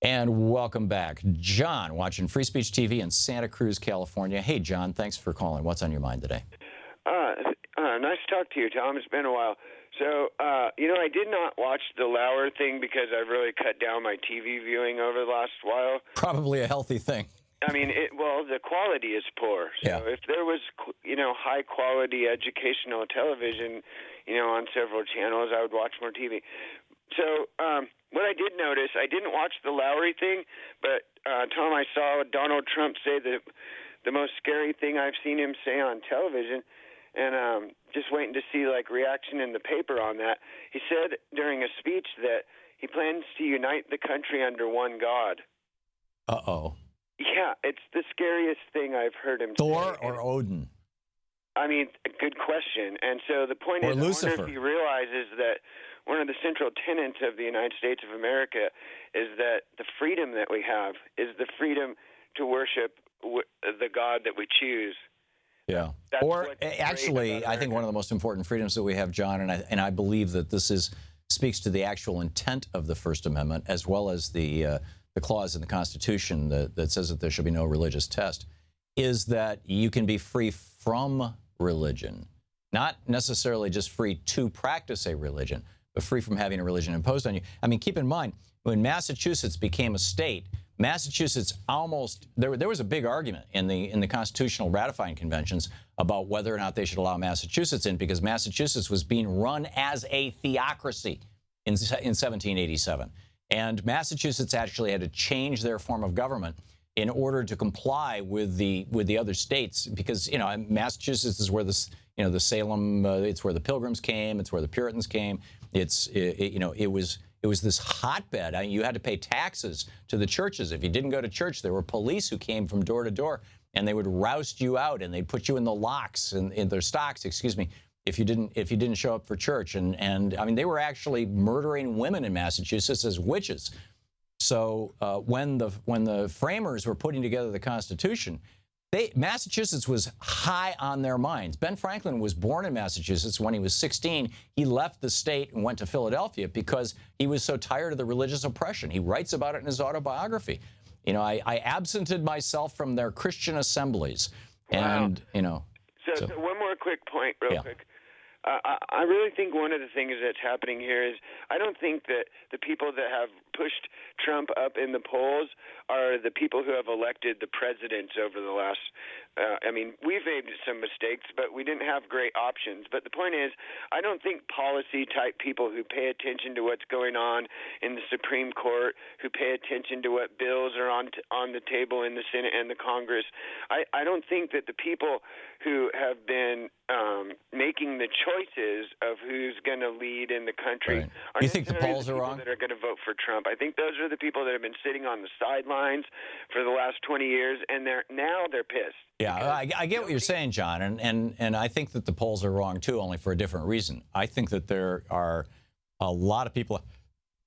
And welcome back. John, watching Free Speech TV in Santa Cruz, California. Hey, John, thanks for calling. What's on your mind today? Nice to talk to you, Thom. It's been a while. So, I did not watch the Lauer thing because I've really cut down my TV viewing over the last while. Probably a healthy thing. I mean, the quality is poor. So yeah. If there was, high-quality educational television, on several channels, I would watch more TV. So what I did notice, I didn't watch the Lowry thing, but, Thom, I saw Donald Trump say the most scary thing I've seen him say on television, and just waiting to see, reaction in the paper on that. He said during a speech that he plans to unite the country under one God. Uh-oh. Yeah, it's the scariest thing I've heard him say. Thor or Odin? I mean, good question. And so the point is, Lucifer. I wonder if he realizes that one of the central tenets of the United States of America is that the freedom that we have is the freedom to worship the God that we choose. Yeah. Or actually, I think one of the most important freedoms that we have, John, and I believe that this speaks to the actual intent of the First Amendment, as well as the clause in the Constitution that says that there should be no religious test, is that you can be free from religion, not necessarily just free to practice a religion, but free from having a religion imposed on you. I mean, keep in mind, when Massachusetts became a state, Massachusetts almost, there was a big argument in the constitutional ratifying conventions about whether or not they should allow Massachusetts in, because Massachusetts was being run as a theocracy in 1787. And Massachusetts actually had to change their form of government in order to comply with the other states, because Massachusetts is where the Salem, it's where the Pilgrims came, it's where the Puritans came. It was this hotbed. I mean, you had to pay taxes to the churches. If you didn't go to church, there were police who came from door to door, and they would roust you out, and they'd put you in the locks, in their stocks, excuse me, if you didn't show up for church. And I mean, they were actually murdering women in Massachusetts as witches. So when the framers were putting together the Constitution, Massachusetts was high on their minds. Ben Franklin was born in Massachusetts. When he was 16, he left the state and went to Philadelphia because he was so tired of the religious oppression. He writes about it in his autobiography. I absented myself from their Christian assemblies. And, wow. So one more quick point, real quick. I really think one of the things that's happening here is I don't think that the people that have pushed Trump up in the polls are the people who have elected the presidents over the last we've made some mistakes, but we didn't have great options. But the point is, I don't think policy-type people who pay attention to what's going on in the Supreme Court, who pay attention to what bills are on the table in the Senate and the Congress, I don't think that the people who have been making the choices of who's going to lead in the country are you think the polls are wrong? That are going to vote for Trump. I think those are the people that have been sitting on the sidelines for the last 20 years, and they're pissed. Yeah, I get what you're saying, John, and I think that the polls are wrong too, only for a different reason. I think that there are a lot of people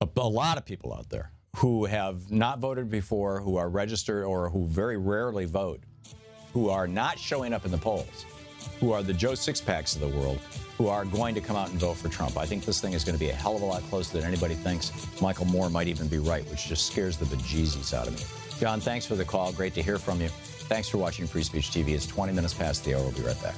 out there who have not voted before, who are registered or who very rarely vote, who are not showing up in the polls, who are the Joe Sixpacks of the world, who are going to come out and vote for Trump. I think this thing is going to be a hell of a lot closer than anybody thinks. Michael Moore might even be right, which just scares the bejesus out of me. John, thanks for the call. Great to hear from you. Thanks for watching Free Speech TV. It's 20 minutes past the hour. We'll be right back.